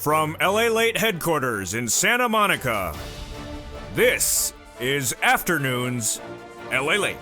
From LALATE headquarters in Santa Monica, this is Afternoons LALATE.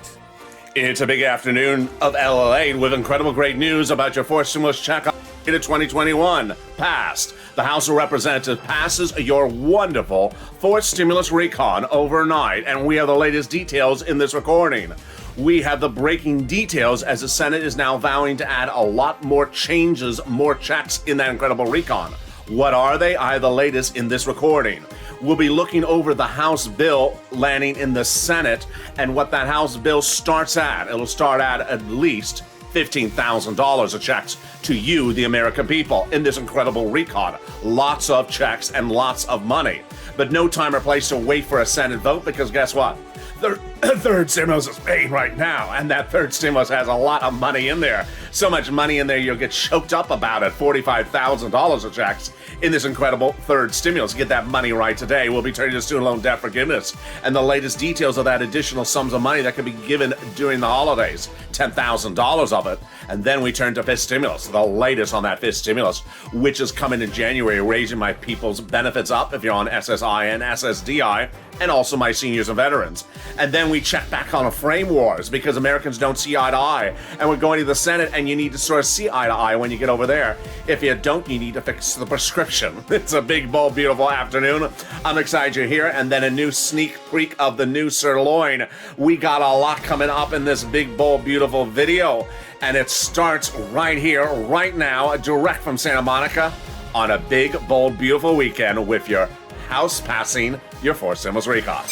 It's a big afternoon of LALATE with incredible great news about your fourth stimulus check of 2021 passed. The House of Representatives passes your wonderful fourth stimulus recon overnight, and we have the latest details in this recording. We have the breaking details as the Senate is now vowing to add a lot more changes, more checks in that incredible recon. What are they? I have the latest in this recording. We'll be looking over the House bill landing in the Senate and what that House bill starts at. It'll start at least $15,000 of checks to you, the American people, in this incredible recon. Lots of checks and lots of money. But no time or place to wait for a Senate vote, because guess what? The third stimulus is paid right now, and that third stimulus has a lot of money in there. So much money in there, you'll get choked up about it. $45,000 of checks in this incredible third stimulus. Get that money right today. We'll be turning to student loan debt forgiveness and the latest details of that additional sums of money that can be given during the holidays. $10,000 of it. And then we turn to fifth stimulus, the latest on that fifth stimulus, which is coming in January, raising my people's benefits up if you're on SSI and SSDI, and also my seniors and veterans. And then we check back on a frame wars because Americans don't see eye to eye. And we're going to the Senate, and you need to sort of see eye to eye when you get over there. If you don't, you need to fix the prescription. It's a big, bold, beautiful afternoon. I'm excited you're here. And then a new sneak peek of the new sirloin. We got a lot coming up in this big, bold, beautiful video. And it starts right here, right now, direct from Santa Monica on a big, bold, beautiful weekend with your House passing your fourth stimulus recon.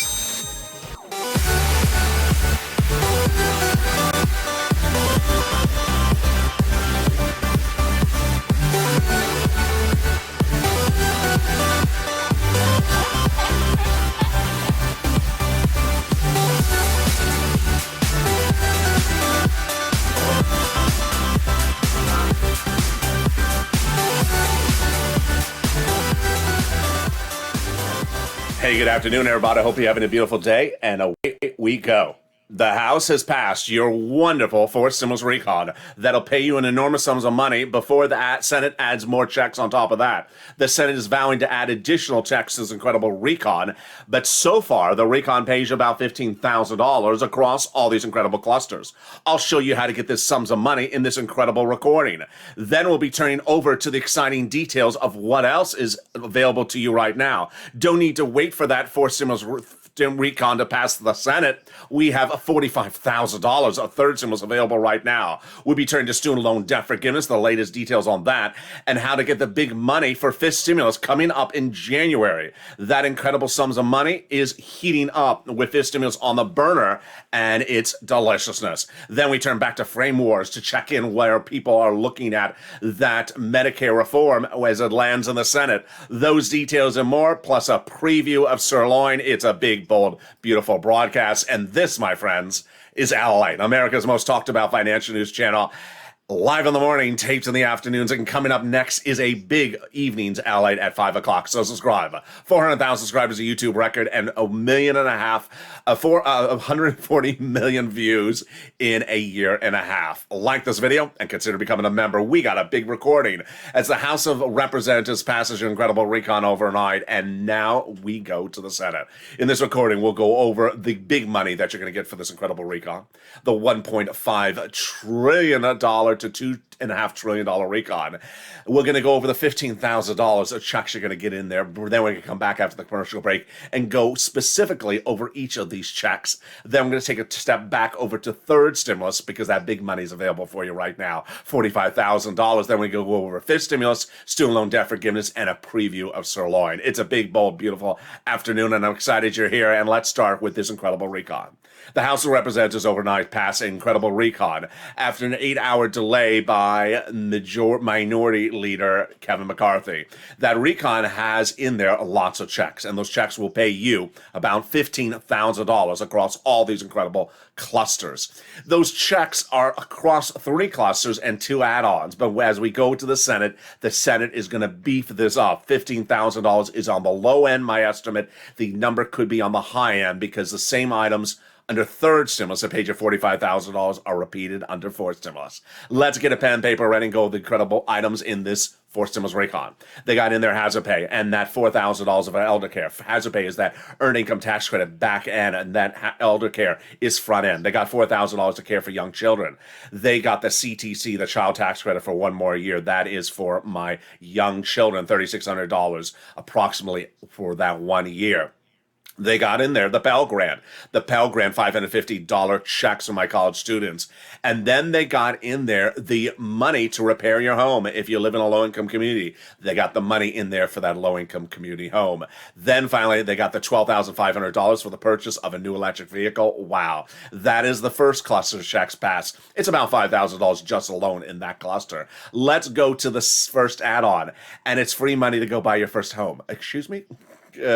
Hey, good afternoon, everybody. I hope you're having a beautiful day, and away we go. The House has passed your wonderful fourth stimulus recon that'll pay you an enormous sums of money before the Senate adds more checks on top of that. The Senate is vowing to add additional checks to this incredible recon, but so far the recon pays you about $15,000 across all these incredible clusters. I'll show you how to get this sums of money in this incredible recording. Then we'll be turning over to the exciting details of what else is available to you right now. Don't need to wait for that fourth stimulus recon to pass the Senate. We have $45,000 of third stimulus available right now. We'll be turning to student loan debt forgiveness, the latest details on that, and how to get the big money for fifth stimulus coming up in January. That incredible sums of money is heating up with fifth stimulus on the burner, and it's deliciousness. Then we turn back to frame wars to check in where people are looking at that Medicare reform as it lands in the Senate. Those details and more, plus a preview of sirloin. It's a big, bold, beautiful broadcast. And this, my friends, is LALATE, America's most talked about financial news channel. Live in the morning, taped in the afternoons, and coming up next is a big evenings LALATE at 5 o'clock. So subscribe. 400,000 subscribers, a YouTube record, and 140 million views in a year and a half. Like this video and consider becoming a member. We got a big recording as the House of Representatives passes your incredible recon overnight, and now we go to the Senate. In this recording, we'll go over the big money that you're going to get for this incredible recon, the $1.5 trillion to $2.5 trillion recon. We're going to go over the $15,000 of checks you're going to get in there. Then we're going to come back after the commercial break and go specifically over each of these checks. Then I'm going to take a step back over to third stimulus because that big money is available for you right now, $45,000. Then we go over fifth stimulus, student loan debt forgiveness, and a preview of sirloin. It's a big, bold, beautiful afternoon, and I'm excited you're here. And let's start with this incredible recon. The House of Representatives overnight passed an incredible recon after an 8-hour delay by Minority Leader Kevin McCarthy. That recon has in there lots of checks, and those checks will pay you about $15,000 across all these incredible clusters. Those checks are across 3 clusters and 2 add-ons, but as we go to the Senate is going to beef this up. $15,000 is on the low end, my estimate. The number could be on the high end because the same items under third stimulus, a page of $45,000 are repeated under fourth stimulus. Let's get a pen and paper ready and go with the incredible items in this fourth stimulus recon. They got in their hazard pay and that $4,000 of elder care. Hazard pay is that earned income tax credit back end, and that elder care is front end. They got $4,000 to care for young children. They got the CTC, the child tax credit, for one more year. That is for my young children, $3,600 approximately for that 1 year. They got in there the Pell Grant, $550 checks for my college students. And then they got in there the money to repair your home. If you live in a low-income community, they got the money in there for that low-income community home. Then finally, they got the $12,500 for the purchase of a new electric vehicle. Wow. That is the first cluster of checks passed. It's about $5,000 just alone in that cluster. Let's go to the first add-on, and it's free money to go buy your first home. Excuse me?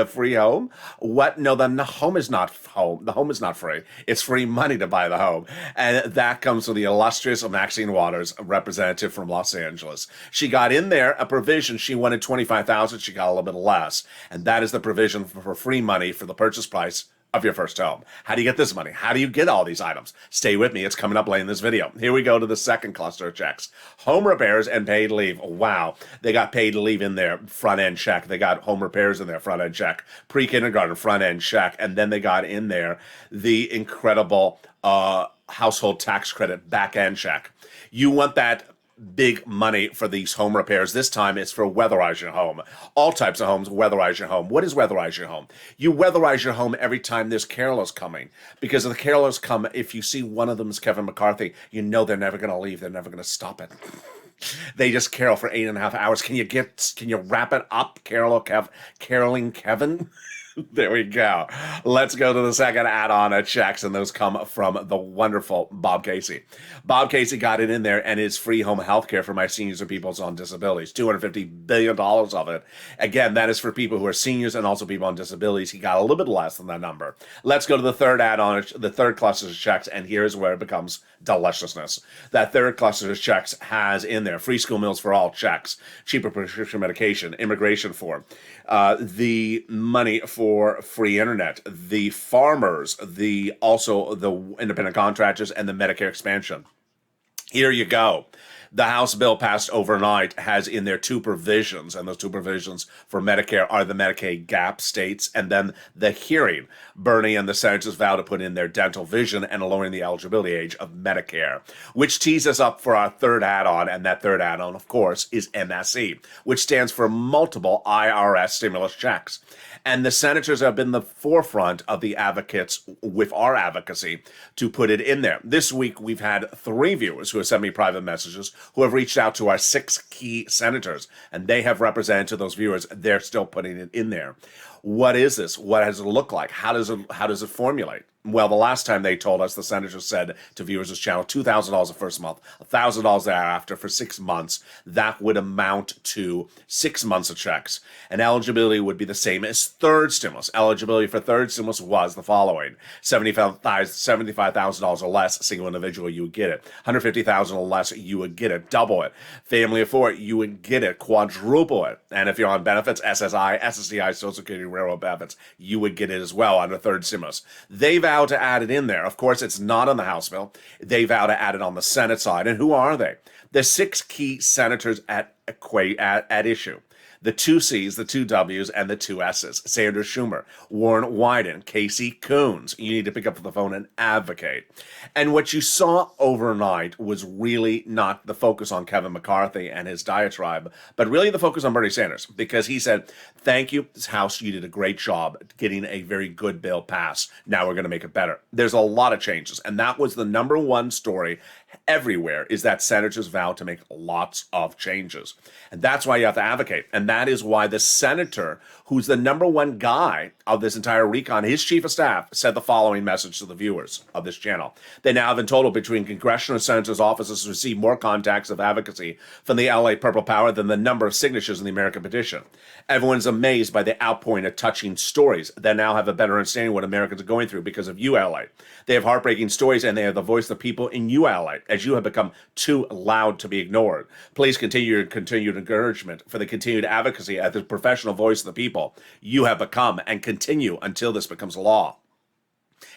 Free home? What? No, the home is not home. The home is not free. It's free money to buy the home. And that comes from the illustrious Maxine Waters, a representative from Los Angeles. She got in there a provision. She wanted $25,000. She got a little bit less. And that is the provision for free money for the purchase price of your first home. How do you get this money? How do you get all these items? Stay with me. It's coming up late in this video. Here we go to the second cluster of checks. Home repairs and paid leave. Wow. They got paid leave in there, front end check. They got home repairs in there, front end check. Pre-kindergarten, front end check. And then they got in there the incredible household tax credit, back end check. You want that big money for these home repairs. This time it's for weatherize your home. All types of homes weatherize your home. What is weatherize your home? You weatherize your home every time there's carolers coming. Because if the carolers come, if you see one of them is Kevin McCarthy, you know they're never going to leave. They're never going to stop it. They just carol for 8.5 hours. Can you wrap it up, caroling Kevin? There we go. Let's go to the second add-on of checks, and those come from the wonderful Bob Casey. Bob Casey got it in there, and it's free home health care for my seniors and people on disabilities. $250 billion of it. Again, that is for people who are seniors and also people on disabilities. He got a little bit less than that number. Let's go to the third add-on, the third cluster of checks, and here's where it becomes deliciousness. That third cluster of checks has in there free school meals for all checks, cheaper prescription medication, immigration form, the money for free internet, the farmers, also the independent contractors, and the Medicare expansion. Here you go. The House bill passed overnight has in there two provisions, and those two provisions for Medicare are the Medicaid gap states, and then the hearing. Bernie and the senators vow to put in their dental vision and lowering the eligibility age of Medicare, which tees us up for our third add-on, and that third add-on, of course, is MSE, which stands for multiple IRS stimulus checks. And the senators have been the forefront of the advocates with our advocacy to put it in there. This week, we've had 3 viewers who have sent me private messages who have reached out to our 6 key senators, and they have represented to those viewers. They're still putting it in there. What is this? What does it look like? How does it formulate? Well, the last time they told us, the senators said to viewers of this channel, $2,000 the first month, $1,000 thereafter for 6 months. That would amount to 6 months of checks. And eligibility would be the same as third stimulus. Eligibility for third stimulus was the following: $75,000 or less, single individual, you would get it. $150,000 or less, you would get it. Double it. Family of 4, you would get it. Quadruple it. And if you're on benefits, SSI, SSDI, Social Security, Railroad benefits, you would get it as well under third stimulus. They vow to add it in there. Of course, it's not on the House bill. They vow to add it on the Senate side. And who are they? The 6 key senators at issue. The 2 C's, the 2 W's, and the 2 S's. Sanders Schumer, Warren Wyden, Casey Coons. You need to pick up the phone and advocate. And what you saw overnight was really not the focus on Kevin McCarthy and his diatribe, but really the focus on Bernie Sanders, because he said, thank you, House, you did a great job getting a very good bill passed. Now we're going to make it better. There's a lot of changes, and that was the number one story everywhere, is that senators vow to make lots of changes. And that's why you have to advocate. And that is why the senator, who's the number one guy of this entire recon, his chief of staff, said the following message to the viewers of this channel. They now have in total between congressional and senators' offices received more contacts of advocacy from the LA Purple Power than the number of signatures in the American petition. Everyone's amazed by the outpouring of touching stories. They now have a better understanding of what Americans are going through because of you, LA. They have heartbreaking stories, and they are the voice of the people in you, LA, as you have become too loud to be ignored. Please continue your continued encouragement for the continued advocacy as the professional voice of the people you have become, and continue until this becomes law.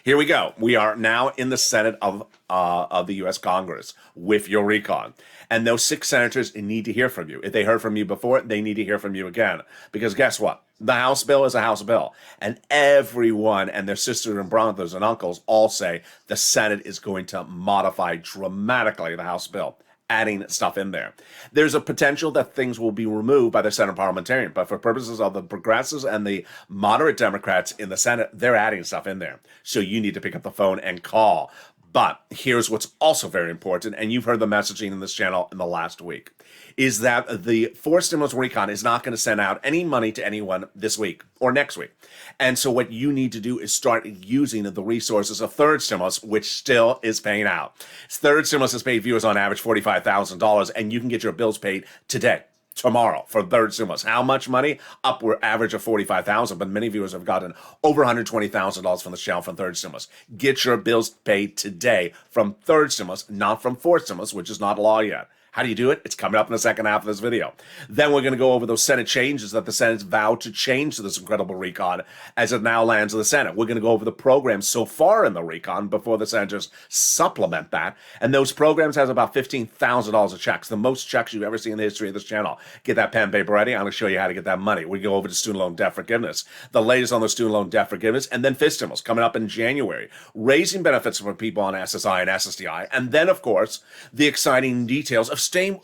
Here we go. We are now in the Senate of the U.S. Congress with your recon. And those 6 senators need to hear from you. If they heard from you before, they need to hear from you again. Because guess what? The House bill is a House bill. And everyone and their sisters and brothers and uncles all say the Senate is going to modify dramatically the House bill, adding stuff in there. There's a potential that things will be removed by the Senate parliamentarian, but for purposes of the progressives and the moderate Democrats in the Senate, they're adding stuff in there. So you need to pick up the phone and call. But here's what's also very important, and you've heard the messaging in this channel in the last week, is that the forced stimulus recon is not going to send out any money to anyone this week or next week. And so what you need to do is start using the resources of third stimulus, which still is paying out. Third stimulus has paid viewers on average $45,000, and you can get your bills paid today, tomorrow, for third stimulus. How much money? Upward average of $45,000, but many viewers have gotten over $120,000 from this channel from third stimulus. Get your bills paid today from third stimulus, not from fourth stimulus, which is not law yet. How do you do it? It's coming up in the second half of this video. Then we're going to go over those Senate changes that the Senate's vowed to change to this incredible recon as it now lands in the Senate. We're going to go over the programs so far in the recon before the senators supplement that. And those programs has about $15,000 of checks, the most checks you've ever seen in the history of this channel. Get that pen and paper ready. I'm going to show you how to get that money. We go over to student loan debt forgiveness, the latest on the student loan debt forgiveness, and then fifth stimulus coming up in January, raising benefits for people on SSI and SSDI, and then, of course, the exciting details of frame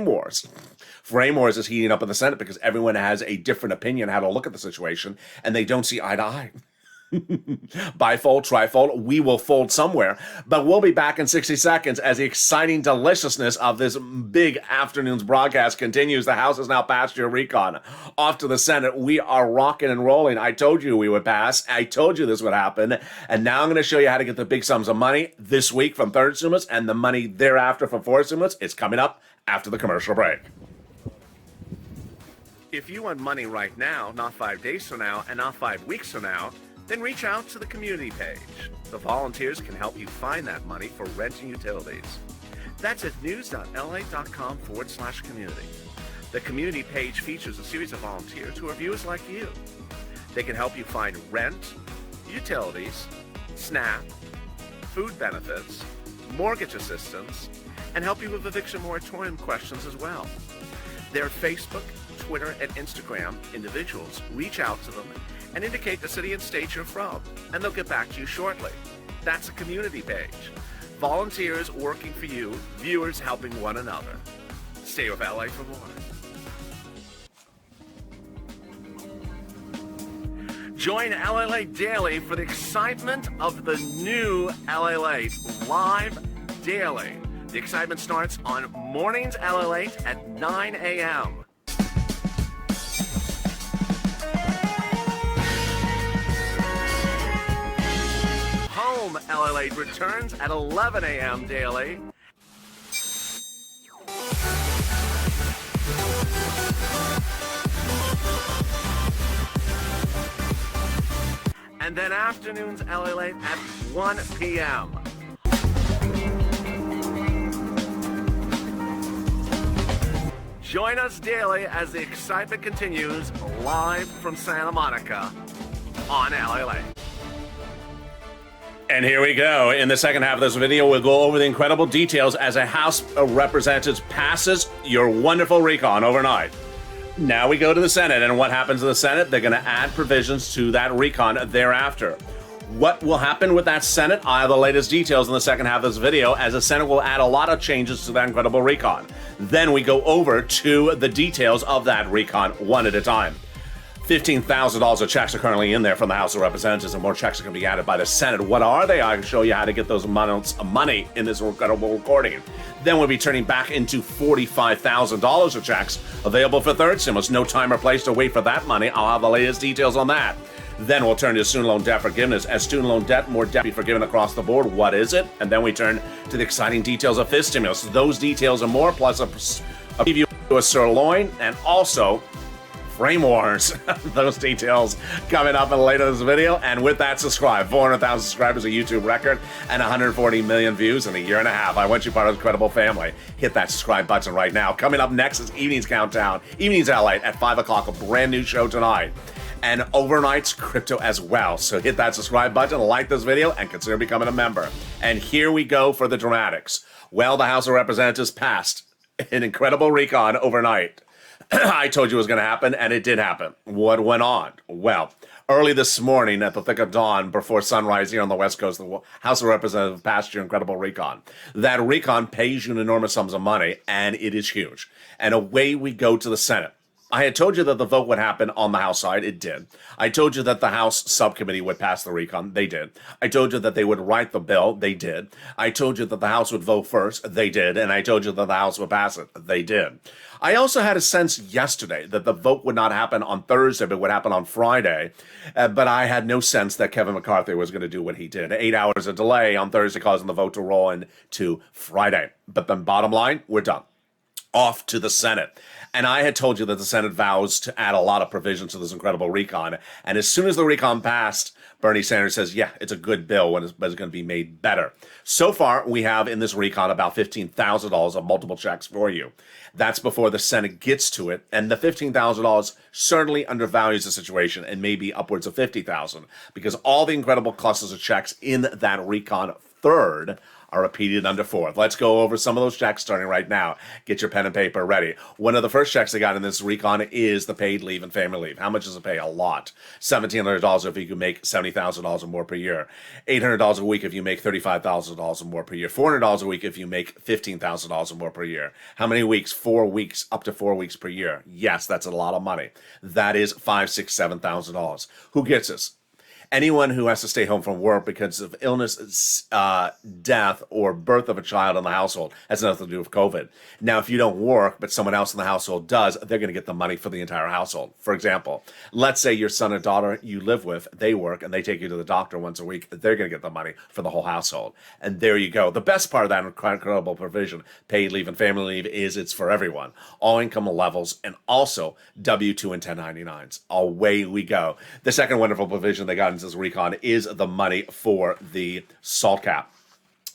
wars. Frame wars is heating up in the Senate because everyone has a different opinion how to look at the situation, and they don't see eye to eye. Bifold, trifold, we will fold somewhere, but we'll be back in 60 seconds as the exciting deliciousness of this big afternoon's broadcast continues. The House has now passed your recon. Off to the Senate, we are rocking and rolling. I told you we would pass. I told you this would happen, and now I'm going to show you how to get the big sums of money this week from third stimulus and the money thereafter from fourth stimulus. It's coming up after the commercial break. If you want money right now, not 5 days from now, and not 5 weeks from now, then reach out to the community page. The volunteers can help you find that money for rent and utilities. That's at news.la.com/community. The community page features a series of volunteers who are viewers like you. They can help you find rent, utilities, SNAP, food benefits, mortgage assistance, and help you with eviction moratorium questions as well. Their Facebook, Twitter, and Instagram individuals reach out to them and indicate the city and state you're from, and they'll get back to you shortly. That's a community page. Volunteers working for you, viewers helping one another. Stay with LA for more. Join LALATE Daily for the excitement of the new LALATE live daily. The excitement starts on mornings LALATE at 9 a.m. Home LALATE returns at 11 a.m. daily. And then afternoons LALATE at 1 p.m. Join us daily as the excitement continues live from Santa Monica on LALATE. And here we go. In the second half of this video, we'll go over the incredible details as a House of Representatives passes your wonderful recon overnight. Now we go to the Senate, and what happens in the Senate? They're going to add provisions to that recon thereafter. What will happen with that Senate? I have the latest details in the second half of this video, as the Senate will add a lot of changes to that incredible recon. Then we go over to the details of that recon one at a time. $15,000 of checks are currently in there from the House of Representatives, and more checks are going to be added by the Senate. What are they? I can show you how to get those amounts of money in this incredible recording. Then we'll be turning back into $45,000 of checks available for third stimulus. No time or place to wait for that money. I'll have the latest details on that. Then we'll turn to student loan debt forgiveness. As student loan debt, more debt be forgiven across the board. What is it? And then we turn to the exciting details of fifth stimulus. Those details and more, plus a preview of a sirloin, and also frame wars. Those details coming up in later this video. And with that, subscribe. 400,000 subscribers, a YouTube record, and 140 million views in a year and a half. I want you part of the incredible family. Hit that subscribe button right now. Coming up next is Evening's Countdown. Evening's LA at 5 o'clock, a brand new show tonight. and overnight crypto as well. So hit that subscribe button, like this video, and consider becoming a member. And here we go for the dramatics. Well, the House of Representatives passed an incredible recon overnight. I told you it was going to happen, and it did happen. What went on? Well, early this morning at the thick of dawn, before sunrise here on the West Coast, the House of Representatives passed your incredible recon. That recon pays you an enormous sums of money, and it is huge. And away we go to the Senate. I had told you that the vote would happen on the House side. It did. I told you that the House subcommittee would pass the recon. They did. I told you that they would write the bill. They did. I told you that the House would vote first. They did. And I told you that the House would pass it. They did. I also had a sense yesterday that the vote would not happen on Thursday, but would happen on Friday. But I had no sense that Kevin McCarthy was going to do what he did. 8 hours of delay on Thursday causing the vote to roll into Friday. But then bottom line, we're done. Off to the Senate. And I had told you that the Senate vows to add a lot of provisions to this incredible recon. And as soon as the recon passed, Bernie Sanders says, yeah, it's a good bill, but it's going to be made better. So far, we have in this recon about $15,000 of multiple checks for you. That's before the Senate gets to it. And the $15,000 certainly undervalues the situation and maybe upwards of $50,000 because all the incredible clusters of checks in that recon third are repeated under fourth. Let's go over some of those checks starting right now. Get your pen and paper ready. One of the first checks they got in this recon is the paid leave and family leave. How much does it pay? A lot. $1,700 if you can make $70,000 or more per year. $800 a week if you make $35,000 or more per year. $400 a week if you make $15,000 or more per year. How many weeks? 4 weeks, up to 4 weeks per year. Yes, that's a lot of money. That is $5,000, $6,000, $7,000. Who gets this? Anyone who has to stay home from work because of illness, death, or birth of a child in the household has nothing to do with COVID. Now, if you don't work, but someone else in the household does, they're going to get the money for the entire household. For example, let's say your son or daughter you live with, they work, and they take you to the doctor once a week. They're going to get the money for the whole household. And there you go. The best part of that incredible provision, paid leave and family leave, is it's for everyone. All income levels, and also W-2 and 1099s. Away we go. The second wonderful provision they got this recon is the money for the SALT cap.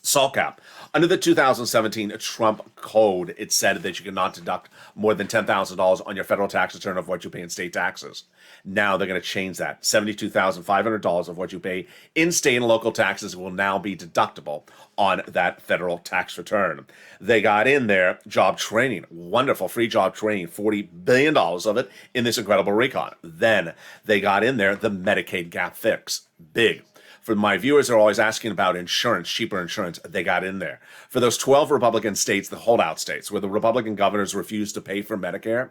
SALT cap. Under the 2017 Trump Code, it said that you cannot deduct more than $10,000 on your federal tax return of what you pay in state taxes. Now they're going to change that. $72,500 of what you pay in state and local taxes will now be deductible on that federal tax return. They got in there job training, wonderful free job training, $40 billion of it in this incredible recon. Then they got in there the Medicaid gap fix, big. For my viewers who are always asking about insurance, cheaper insurance, they got in there. For those 12 Republican states, the holdout states, where the Republican governors refused to pay for Medicare,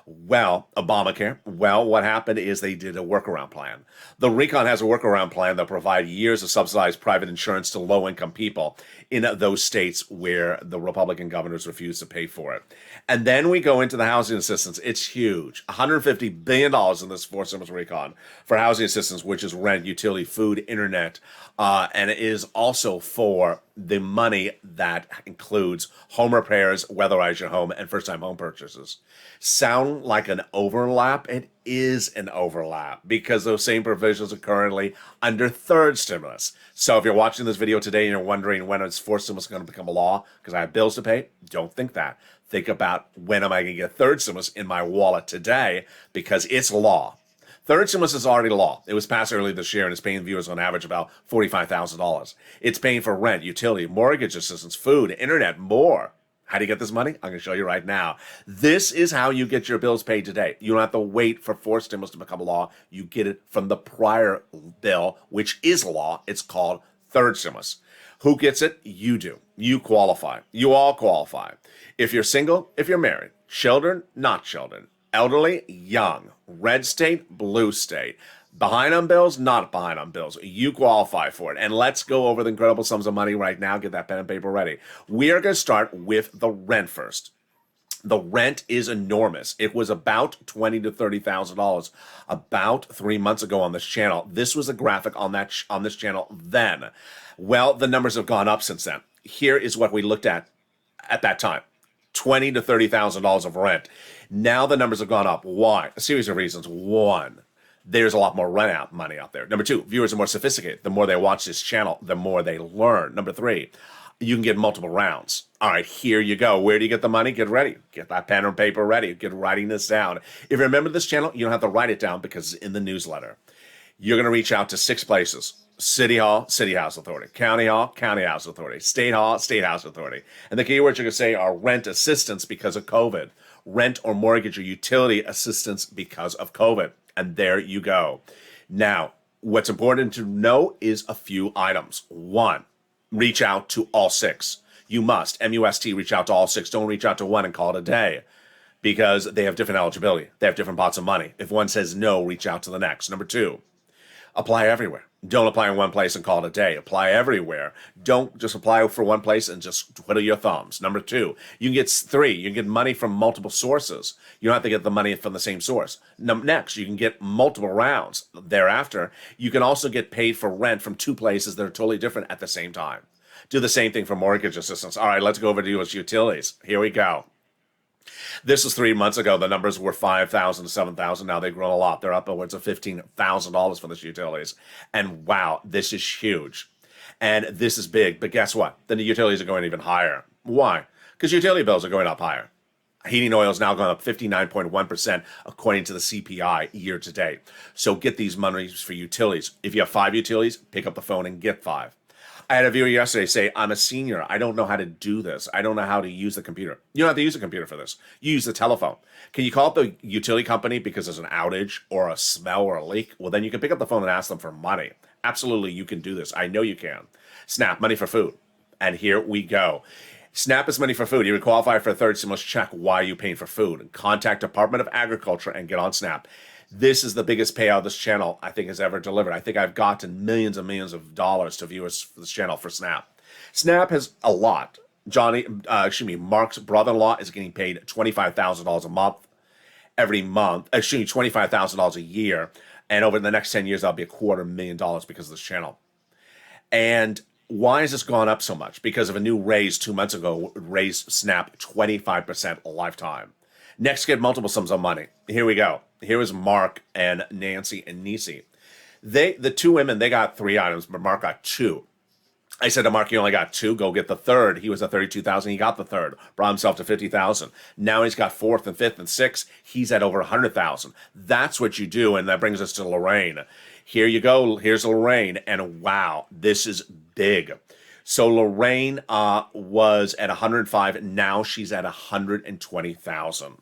well, Obamacare, well, what happened is they did a workaround plan. The recon has a workaround plan that provide years of subsidized private insurance to low-income people in those states where the Republican governors refused to pay for it. And then we go into the housing assistance. It's huge. $150 billion in this fourth stimulus recon for housing assistance, which is rent, utility, food, internet, and it is also for the money that includes home repairs, weatherize your home, and first-time home purchases. Sound like an overlap? It is an overlap because those same provisions are currently under third stimulus. So if you're watching this video today and you're wondering when is fourth stimulus going to become a law because I have bills to pay, don't think that. Think about when am I going to get third stimulus in my wallet today because it's law. Third stimulus is already law. It was passed earlier this year and it's paying viewers on average about $45,000. It's paying for rent, utility, mortgage assistance, food, internet, more. How do you get this money? I'm going to show you right now. This is how you get your bills paid today. You don't have to wait for fourth stimulus to become a law. You get it from the prior bill, which is law. It's called third stimulus. Who gets it? You do. You qualify. You all qualify. If you're single, if you're married, children, not children, elderly, young, red state, blue state, behind on bills, not behind on bills. You qualify for it. And let's go over the incredible sums of money right now. Get that pen and paper ready. We are going to start with the rent first. The rent is enormous. It was about $20,000 to $30,000 about 3 months ago on this channel. This was a graphic on this channel then. Well, the numbers have gone up since then. Here is what we looked at that time. $20,000 to $30,000 of rent. Now the numbers have gone up. Why? A series of reasons. One, there's a lot more rent money out there. Number two, viewers are more sophisticated. The more they watch this channel, the more they learn. Number three, you can get multiple rounds. All right, here you go. Where do you get the money? Get ready. Get that pen or paper ready. Get writing this down. If you remember this channel, you don't have to write it down because it's in the newsletter. You're going to reach out to 6 places. City Hall, City House Authority. County Hall, County House Authority. State Hall, State House Authority. And the keywords you're going to say are rent assistance because of COVID. Rent or mortgage or utility assistance because of COVID. And there you go. Now, what's important to know is a few items. 1, reach out to all 6. You must, M-U-S-T, reach out to all 6. Don't reach out to 1 and call it a day because they have different eligibility. They have different pots of money. If one says no, reach out to the next. Number 2, apply everywhere. Don't apply in one place and call it a day. Apply everywhere. Don't just apply for one place and just twiddle your thumbs. Number 2, you can get 3. You can get money from multiple sources. You don't have to get the money from the same source. Next, you can get multiple rounds. Thereafter, you can also get paid for rent from 2 places that are totally different at the same time. Do the same thing for mortgage assistance. All right, let's go over to US utilities. Here we go. This was 3 months ago. The numbers were 5,000 to 7,000. Now they've grown a lot. They're up upwards of $15,000 for this utilities. And wow, this is huge. And this is big. But guess what? Then the utilities are going even higher. Why? Because utility bills are going up higher. Heating oil is now going up 59.1% according to the CPI year to date. So get these monies for utilities. If you have 5 utilities, pick up the phone and get 5. I had a viewer yesterday say, I'm a senior. I don't know how to do this. I don't know how to use the computer. You don't have to use a computer for this. You use the telephone. Can you call up the utility company because there's an outage or a smell or a leak? Well, then you can pick up the phone and ask them for money. Absolutely, you can do this. I know you can. SNAP, money for food. And here we go. SNAP is money for food. You would qualify for a third stimulus check. Why are you paying for food? Contact Department of Agriculture and get on SNAP. This is the biggest payout this channel, I think, has ever delivered. I think I've gotten millions and millions of dollars to viewers for this channel for SNAP. SNAP has a lot. Mark's brother-in-law is getting paid $25,000 a month every month. $25,000 a year. And over the next 10 years, that'll be $250,000 because of this channel. And why has this gone up so much? Because of a new raise 2 months ago, raised SNAP 25% a lifetime. Next, get multiple sums of money. Here we go. Here is Mark and Nancy and Nisi. The 2 women, they got 3 items, but Mark got 2. I said to Mark, you only got 2. Go get the third. He was at $32,000. He got the third. Brought himself to $50,000. Now he's got 4th and 5th and 6th. He's at over $100,000. That's what you do, and that brings us to Lorraine. Here you go. Here's Lorraine, and wow, this is big. So Lorraine was at 105. Now she's at 120,000.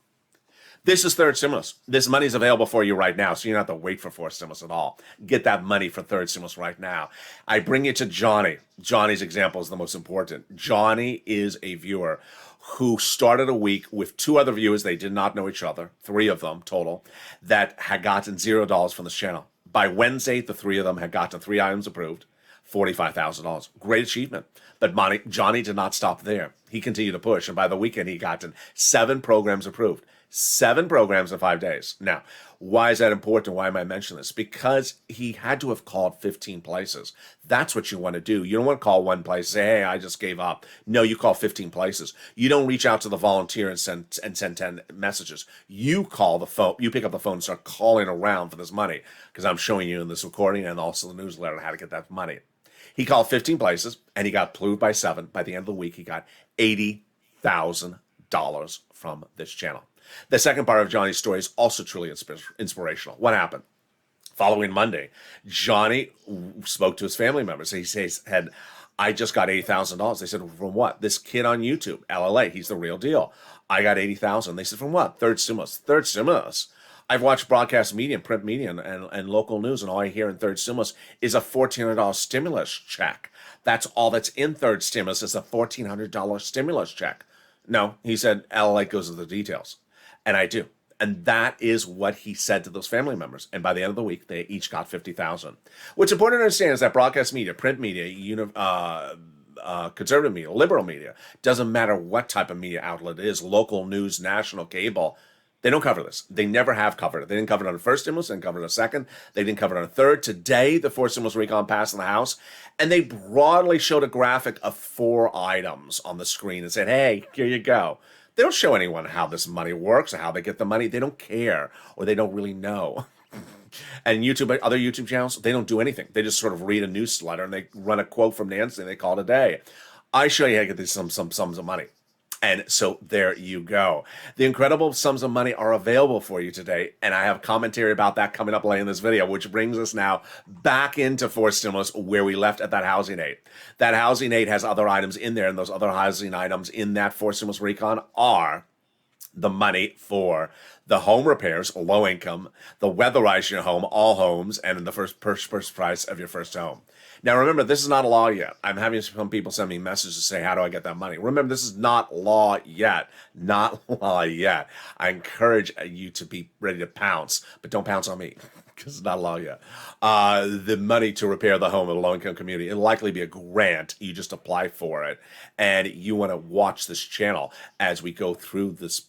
This is third stimulus. This money is available for you right now, so you don't have to wait for fourth stimulus at all. Get that money for third stimulus right now. I bring you to Johnny. Johnny's example is the most important. Johnny is a viewer who started a week with 2 other viewers. They did not know each other, 3 of them total, that had gotten $0 from this channel. By Wednesday, the 3 of them had gotten 3 items approved, $45,000. Great achievement. But Johnny did not stop there. He continued to push, and by the weekend, he gotten 7 programs approved. 7 programs in 5 days. Now, why is that important? Why am I mentioning this? Because he had to have called 15 places. That's what you want to do. You don't want to call one place and say, hey, I just gave up. No, you call 15 places. You don't reach out to the volunteer and send 10 messages. You call the phone. You pick up the phone and start calling around for this money, because I'm showing you in this recording and also the newsletter how to get that money. He called 15 places, and he got approved by 7. By the end of the week, he got $80,000 from this channel. The second part of Johnny's story is also truly inspirational. What happened? Following Monday, Johnny spoke to his family members. He said, I just got $80,000. They said, from what? This kid on YouTube, LALATE, he's the real deal. I got $80,000. They said, from what? Third stimulus. Third stimulus. I've watched broadcast media, print media, and local news, and all I hear in third stimulus is a $1,400 stimulus check. That's all that's in third stimulus is a $1,400 stimulus check. No, he said, LALATE goes into the details. And I do. And that is what he said to those family members. And by the end of the week, they each got $50,000. What's important to understand is that broadcast media, print media, conservative media, liberal media, doesn't matter what type of media outlet it is, local news, national, cable, they don't cover this. They never have covered it. They didn't cover it on the first stimulus, they didn't cover it on the second, they didn't cover it on the third. Today, the fourth stimulus recon passed in the House, and they broadly showed a graphic of 4 items on the screen and said, hey, here you go. They don't show anyone how this money works or how they get the money. They don't care, or they don't really know. And YouTube, other YouTube channels, they don't do anything. They just sort of read a newsletter and they run a quote from Nancy and they call it a day. I show you how to get these some sums of money. And so there you go. The incredible sums of money are available for you today, and I have commentary about that coming up later in this video, which brings us now back into forced stimulus where we left at that housing aid. That housing aid has other items in there, and those other housing items in that forced stimulus recon are the money for the home repairs, low income, the weatherize your home, all homes, and in the first price of your first home. Now, remember, this is not a law yet. I'm having some people send me messages to say, how do I get that money? Remember, this is not law yet. Not law yet. I encourage you to be ready to pounce, but don't pounce on me because it's not law yet. The money to repair the home of a low-income community, it'll likely be a grant. You just apply for it, and you want to watch this channel as we go through this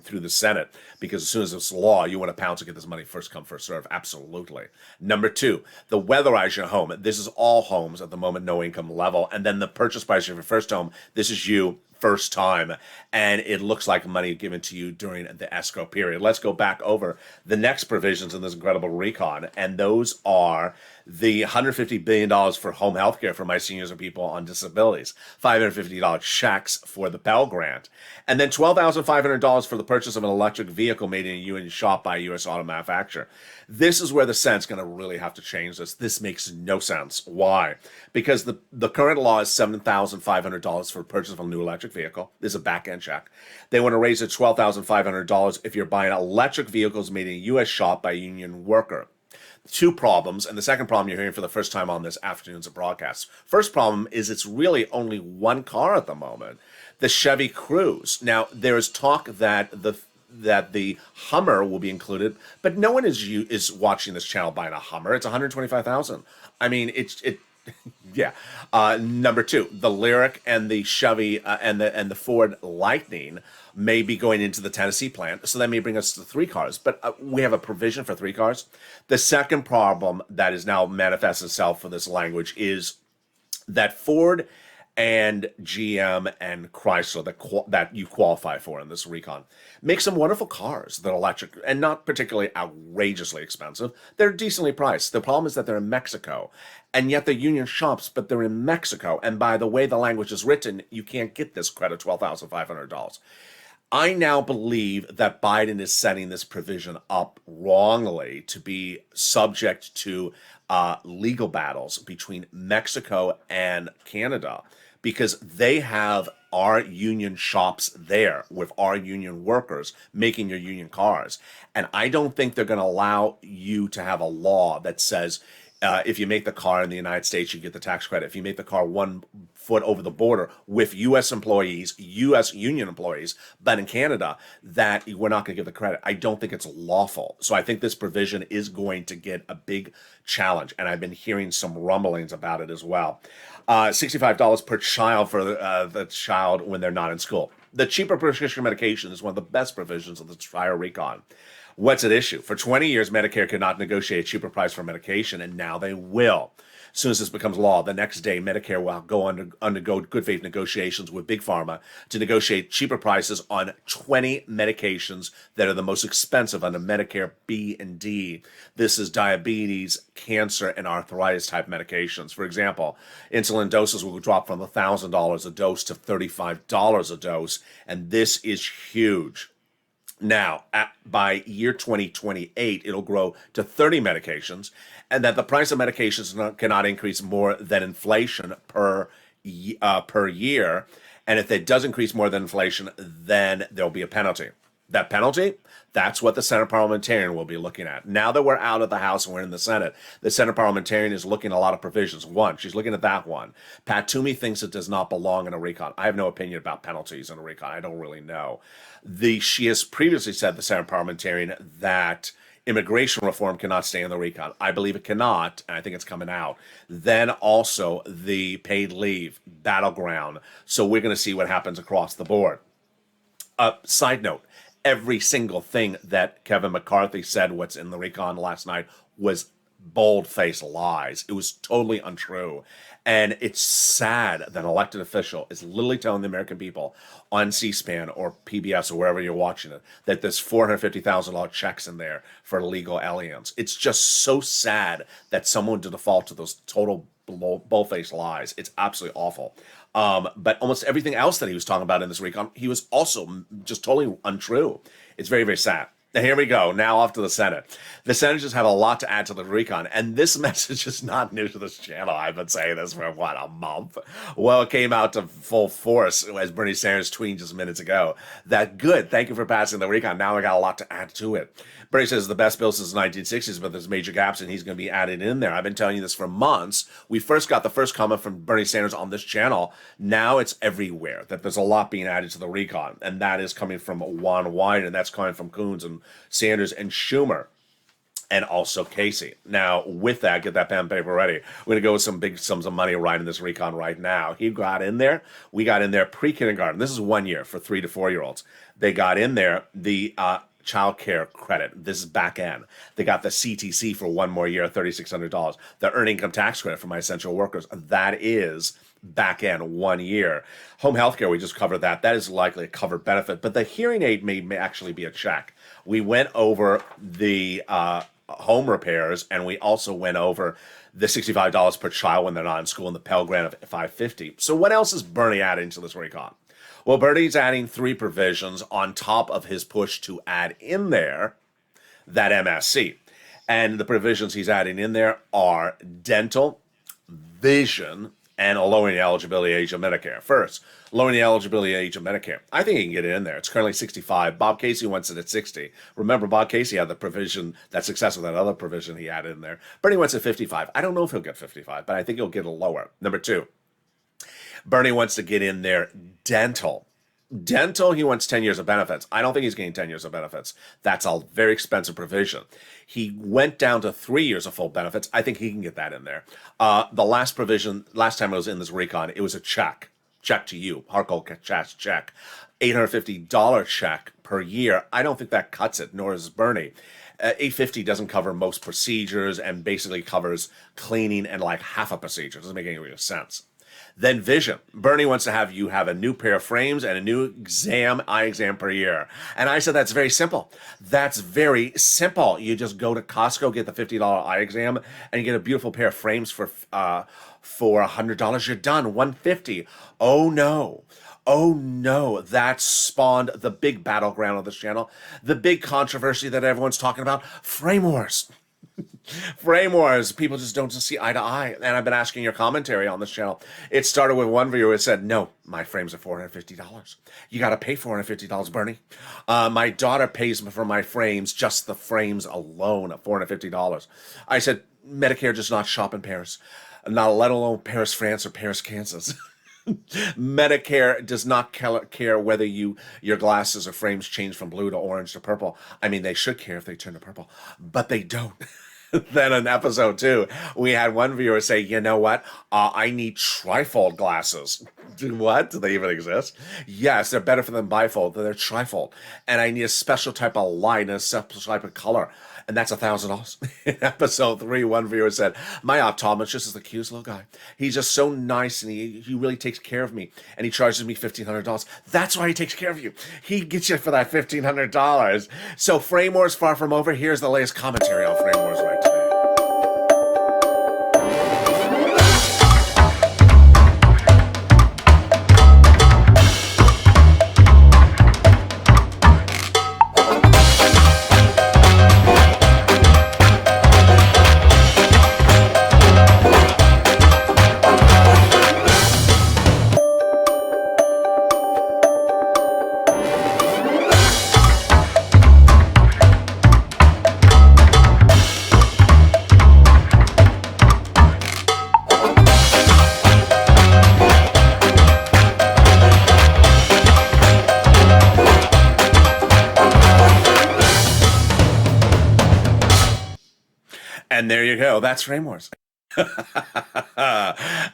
through the Senate, because as soon as it's law, you want to pounce and get this money first come, first serve. Absolutely. Number two, the weatherize your home. This is all homes at the moment, no income level, and then the purchase price of your first home. This is you. First time, and it looks like money given to you during the escrow period. Let's go back over the next provisions in this incredible recon, and those are the $150 billion for home health care for my seniors and people on disabilities, $550 checks for the Pell Grant, and then $12,500 for the purchase of an electric vehicle made in a U.S. shop by a U.S. auto manufacturer. This is where the Senate's going to really have to change this. This makes no sense. Why? Because the current law is $7,500 for the purchase of a new electric vehicle. This is a back-end check. They want to raise it $12,500 if you're buying electric vehicles made in a U.S. shop by a union worker. Two problems, and the second problem you're hearing for the first time on this afternoon's broadcast. First problem is it's really only one car at the moment, the Chevy Cruze. Now, there's talk that the Hummer will be included, but no one is watching this channel buying a Hummer. It's $125,000. I mean, yeah. Number two, the Lyric and the Chevy and the Ford Lightning may be going into the Tennessee plant, so that may bring us to three cars. But we have a provision for three cars. The second problem that is now manifests itself for this language is that Ford and GM and Chrysler that you qualify for in this recon make some wonderful cars that are electric and not particularly outrageously expensive. They're decently priced. The problem is that they're in Mexico, and yet they're union shops, but they're in Mexico. And by the way the language is written, you can't get this credit, $12,500. I now believe that Biden is setting this provision up wrongly to be subject to legal battles between Mexico and Canada, because they have our union shops there with our union workers making your union cars. And I don't think they're going to allow you to have a law that says if you make the car in the United States, you get the tax credit. If you make the car 1 foot over the border with U.S. employees, U.S. union employees, but in Canada, that we're not going to give the credit. I don't think it's lawful. So I think this provision is going to get a big challenge, and I've been hearing some rumblings about it as well. $65 per child for the child when they're not in school. The cheaper prescription medication is one of the best provisions of the entire recon. What's at issue? For 20 years, Medicare could not negotiate a cheaper price for medication, and now they will. As soon as this becomes law, the next day, Medicare will undergo good faith negotiations with Big Pharma to negotiate cheaper prices on 20 medications that are the most expensive under Medicare B and D. This is diabetes, cancer, and arthritis type medications. For example, insulin doses will drop from $1,000 a dose to $35 a dose, and this is huge. Now, by year 2028, it'll grow to 30 medications, and that the price of medications cannot increase more than inflation per year. And if it does increase more than inflation, then there'll be a penalty. That penalty, that's what the Senate parliamentarian will be looking at. Now that we're out of the House and we're in the Senate, the Senate parliamentarian is looking at a lot of provisions. One, she's looking at that one. Pat Toomey thinks it does not belong in a recon. I have no opinion about penalties in a recon. I don't really know. She has previously said, the Senate parliamentarian, that immigration reform cannot stay in the recon. I believe it cannot, and I think it's coming out. Then also the paid leave, battleground. So we're going to see what happens across the board. Side note, every single thing that Kevin McCarthy said what's in the recon last night was bold-faced lies. It was totally untrue. And it's sad that an elected official is literally telling the American people on C-SPAN or PBS or wherever you're watching it that there's $450,000 checks in there for illegal aliens. It's just so sad that someone to default to those total bold-faced lies. It's absolutely awful. But almost everything else that he was talking about in this recon, he was also just totally untrue. It's very, very sad. Now, here we go. Now off to the Senate. The senators have a lot to add to the recon, and this message is not new to this channel. I've been saying this for, a month? Well, it came out to full force as Bernie Sanders tweeted just minutes ago. That good. Thank you for passing the recon. Now I got a lot to add to it. Bernie says the best bill since the 1960s, but there's major gaps, and he's going to be added in there. I've been telling you this for months. We first got the first comment from Bernie Sanders on this channel. Now it's everywhere that there's a lot being added to the recon, and that is coming from Juan White, and that's coming from Coons and Sanders and Schumer, and also Casey. Now, with that, get that pen and paper ready. We're going to go with some big sums of money right in this recon right now. He got in there. We got in there pre-kindergarten. This is 1 year for 3 to 4 year olds. They got in there the child care credit. This is back end. They got the CTC for 1 more year, $3,600. The earned income tax credit for my essential workers. That is back end 1 year. Home health care, we just covered that. That is likely a covered benefit, but the hearing aid may actually be a check. We went over the home repairs, and we also went over the $65 per child when they're not in school and the Pell Grant of $550. So what else is Bernie adding to this recon? Well, Bernie's adding 3 provisions on top of his push to add in there that MSC. And the provisions he's adding in there are dental, vision, and lowering the eligibility age of Medicare. First, lowering the eligibility age of Medicare. I think he can get it in there. It's currently 65. Bob Casey wants it at 60. Remember, Bob Casey had the provision, that success with that other provision he added in there. Bernie wants it at 55. I don't know if he'll get 55, but I think he'll get it lower. Number 2, Bernie wants to get in there dental. Dental, he wants 10 years of benefits. I don't think he's getting 10 years of benefits. That's a very expensive provision. He went down to 3 years of full benefits. I think he can get that in there. The last provision, last time I was in this recon, it was a check to you, hardcore cash check, $850 check per year. I don't think that cuts it, nor is Bernie. $850 doesn't cover most procedures and basically covers cleaning and like half a procedure. It doesn't make any real sense. Then vision. Bernie wants to have you have a new pair of frames and a new eye exam per year. And I said, that's very simple. That's very simple. You just go to Costco, get the $50 eye exam, and you get a beautiful pair of frames for $100. You're done. $150. Oh no. Oh no, that spawned the big battleground of this channel. The big controversy that everyone's talking about. Frame wars. Frame wars. People just don't see eye to eye. And I've been asking your commentary on this channel. It started with one viewer who said, no, my frames are $450. You got to pay $450, Bernie. My daughter pays for my frames, just the frames alone, at $450. I said, Medicare does not shop in Paris, not let alone Paris, France, or Paris, Kansas. Medicare does not care whether your glasses or frames change from blue to orange to purple. I mean, they should care if they turn to purple, but they don't. Then in episode 2, we had one viewer say, you know what? I need trifold glasses. What? Do they even exist? Yes, they're better for than bifold. They're trifold. And I need a special type of light and a special type of color. And that's $1,000. In episode 3, one viewer said, my optometrist is the cutest little guy. He's just so nice, and he really takes care of me. And he charges me $1,500. That's why he takes care of you. He gets you for that $1,500. So Frame Wars far from over. Here's the latest commentary on Frame Wars right today. And there you go. That's Frame Wars.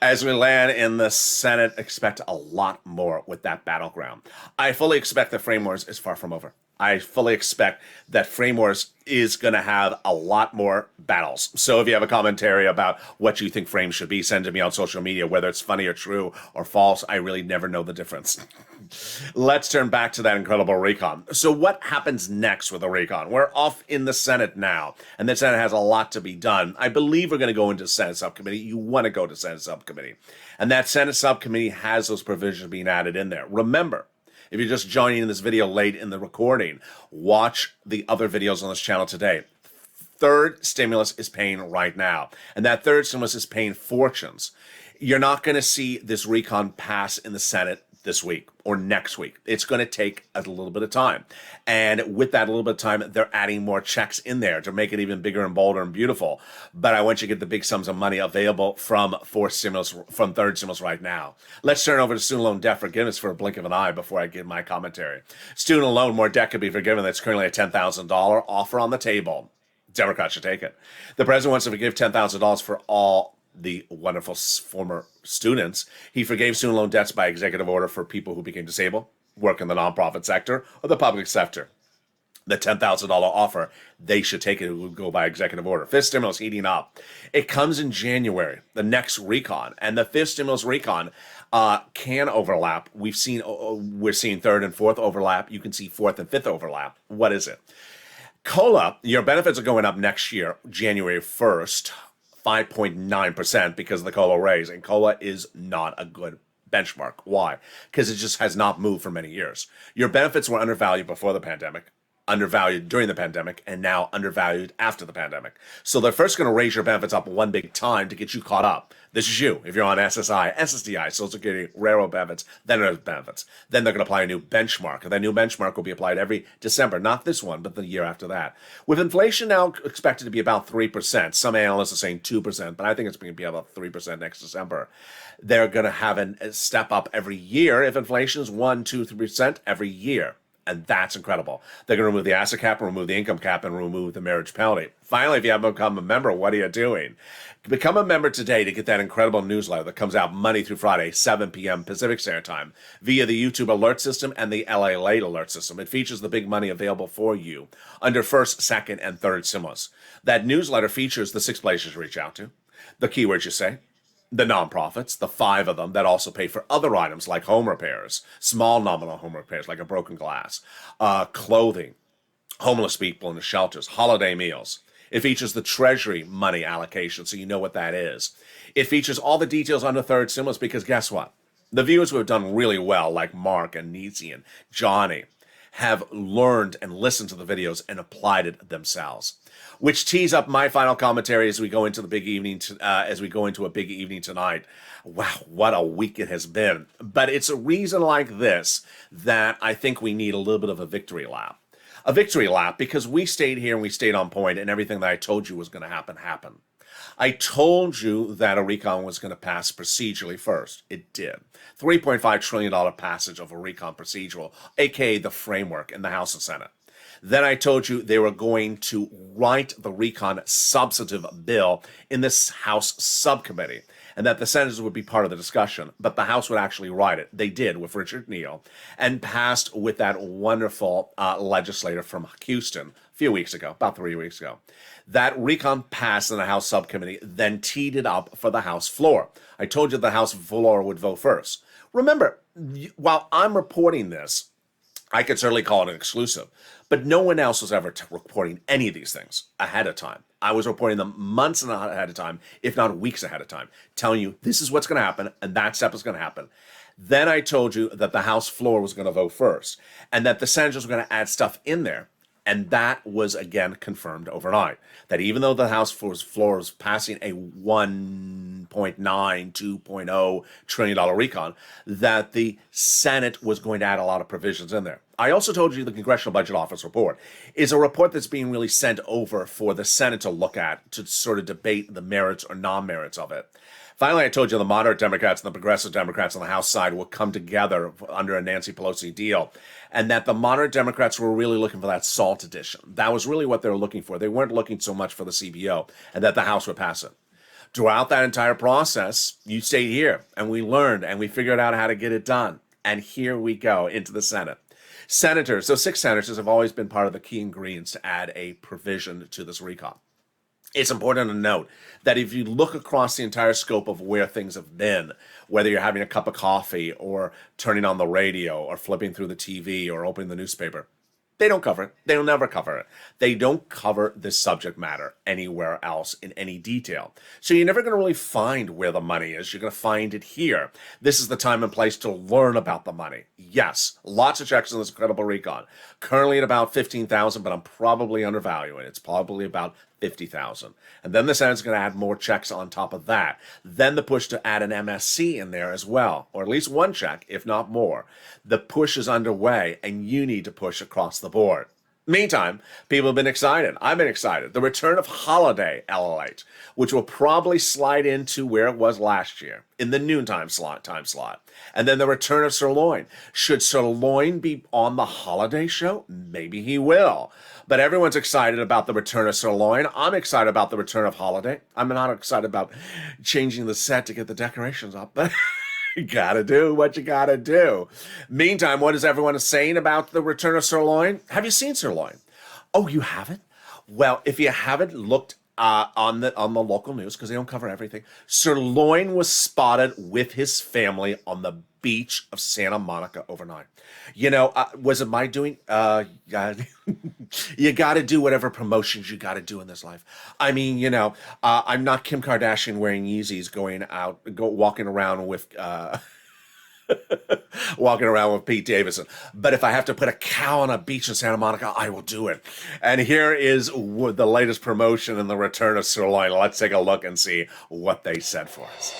As we land in the Senate, expect a lot more with that battleground. I fully expect that Frame Wars is far from over. I fully expect that Frame Wars is going to have a lot more battles. So if you have a commentary about what you think frames should be, send to me on social media, whether it's funny or true or false. I really never know the difference. Let's turn back to that incredible recon. So what happens next with the recon? We're off in the Senate now, and the Senate has a lot to be done. I believe we're going to go into Senate subcommittee. You want to go to Senate subcommittee. And that Senate subcommittee has those provisions being added in there. Remember, if you're just joining this video late in the recording, watch the other videos on this channel today. Third stimulus is paying right now, and that third stimulus is paying fortunes. You're not going to see this recon pass in the Senate this week or next week. It's going to take a little bit of time. And with that little bit of time, they're adding more checks in there to make it even bigger and bolder and beautiful. But I want you to get the big sums of money available from third stimulus right now. Let's turn over to student loan debt forgiveness for a blink of an eye before I give my commentary. Student loan, more debt could be forgiven. That's currently a $10,000 offer on the table. Democrats should take it. The president wants to forgive $10,000 for all the wonderful former students. He forgave student loan debts by executive order for people who became disabled, work in the nonprofit sector, or the public sector. The $10,000 offer, they should take it. It would go by executive order. Fifth stimulus heating up. It comes in January, the next recon, and the fifth stimulus recon can overlap. We're seeing third and fourth overlap. You can see fourth and fifth overlap. What is it? COLA, your benefits are going up next year, January 1st. 5.9% because of the COLA raise, and COLA is not a good benchmark. Why? Because it just has not moved for many years. Your benefits were undervalued before the pandemic, undervalued during the pandemic, and now undervalued after the pandemic. So they're first going to raise your benefits up one big time to get you caught up. This is you. If you're on SSI, SSDI, Social Security, railroad benefits, then there's benefits. Then they're going to apply a new benchmark. And that new benchmark will be applied every December. Not this one, but the year after that. With inflation now expected to be about 3%. Some analysts are saying 2%, but I think it's going to be about 3% next December. They're going to have a step up every year. If inflation is 1, 2, 3% every year. And that's incredible. They're going to remove the asset cap, remove the income cap, and remove the marriage penalty. Finally, if you haven't become a member, what are you doing? Become a member today to get that incredible newsletter that comes out Monday through Friday, 7 p.m. Pacific Standard Time, via the YouTube alert system and the LALATE alert system. It features the big money available for you under first, second, and third stimulus. That newsletter features the 6 places you reach out to, the keywords you say, the nonprofits, the 5 of them that also pay for other items like home repairs, small nominal home repairs like a broken glass, clothing, homeless people in the shelters, holiday meals. It features the Treasury money allocation, so you know what that is. It features all the details on the third stimulus because guess what? The viewers who have done really well, like Mark and Nietzsche and Johnny, have learned and listened to the videos and applied it themselves. Which tees up my final commentary as we go into the big evening, a big evening tonight. Wow, what a week it has been. But it's a reason like this that I think we need a little bit of a victory lap. A victory lap because we stayed here and we stayed on point and everything that I told you was going to happen happened. I told you that a recon was going to pass procedurally first. It did. $3.5 trillion passage of a recon procedural, aka the framework in the House and Senate. Then I told you they were going to write the recon substantive bill in this House subcommittee and that the senators would be part of the discussion, but the House would actually write it. They did with Richard Neal and passed with that wonderful legislator from Houston a few weeks ago, about 3 weeks ago. That recon passed in the House subcommittee, then teed it up for the House floor. I told you the House floor would vote first. Remember, while I'm reporting this, I could certainly call it an exclusive, but no one else was ever reporting any of these things ahead of time. I was reporting them months ahead of time, if not weeks ahead of time, telling you this is what's going to happen and that step is going to happen. Then I told you that the House floor was going to vote first and that the senators were going to add stuff in there. And that was again confirmed overnight. That even though the House floor was passing a $1.9, $2.0 trillion recon, that the Senate was going to add a lot of provisions in there. I also told you the Congressional Budget Office report is a report that's being really sent over for the Senate to look at to sort of debate the merits or non-merits of it. Finally, I told you the moderate Democrats and the progressive Democrats on the House side will come together under a Nancy Pelosi deal, and that the moderate Democrats were really looking for that SALT edition. That was really what they were looking for. They weren't looking so much for the CBO, and that the House would pass it. Throughout that entire process, you stayed here, and we learned, and we figured out how to get it done. And here we go into the Senate. Senators, those 6 senators have always been part of the key ingredients to add a provision to this recall. It's important to note that if you look across the entire scope of where things have been, whether you're having a cup of coffee or turning on the radio or flipping through the TV or opening the newspaper, they don't cover it. They'll never cover it. They don't cover this subject matter anywhere else in any detail. So you're never going to really find where the money is. You're going to find it here. This is the time and place to learn about the money. Yes, lots of checks on this incredible recon. Currently at about 15,000, but I'm probably undervaluing it. It's probably about 50,000. And then the Senate's going to add more checks on top of that. Then the push to add an MSC in there as well, or at least one check, if not more. The push is underway, and you need to push across the board. Meantime, people have been excited. I've been excited. The return of holiday LALATE, which will probably slide into where it was last year, in the noontime time slot. And then the return of Sirloin. Should Sirloin be on the holiday show? Maybe he will. But everyone's excited about the return of Sirloin. I'm excited about the return of holiday. I'm not excited about changing the set to get the decorations up, but you gotta do what you gotta do. Meantime, what is everyone saying about the return of Sirloin? Have you seen Sirloin? Oh, you haven't? Well, if you haven't looked on the local news, because they don't cover everything, Sirloin was spotted with his family on the beach of Santa Monica overnight. You know, was it my doing? You got to do whatever promotions you got to do in this life. I mean, you know, I'm not Kim Kardashian wearing Yeezys walking around with Pete Davidson. But if I have to put a cow on a beach in Santa Monica, I will do it. And here is the latest promotion and the return of Sirloin. Let's take a look and see what they said for us.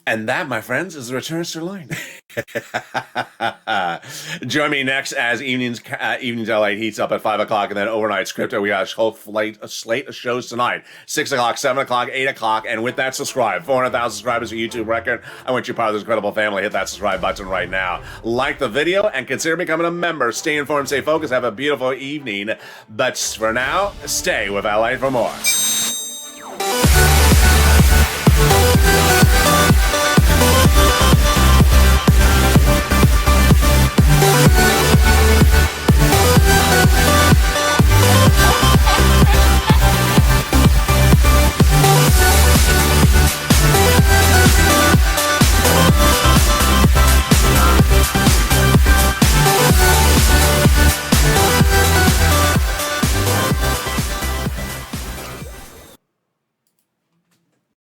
And that, my friends, is the return of Sirloin. Join me next as evenings LATE heats up at 5 o'clock, and then overnight scripted. We got a slate of shows tonight: 6 o'clock, 7 o'clock, 8 o'clock, and with that, subscribe. 400,000 subscribers, a YouTube record. I want you part of this incredible family. Hit that subscribe button right now. Like the video and consider becoming a member. Stay informed, stay focused. Have a beautiful evening. But for now, stay with LA for more.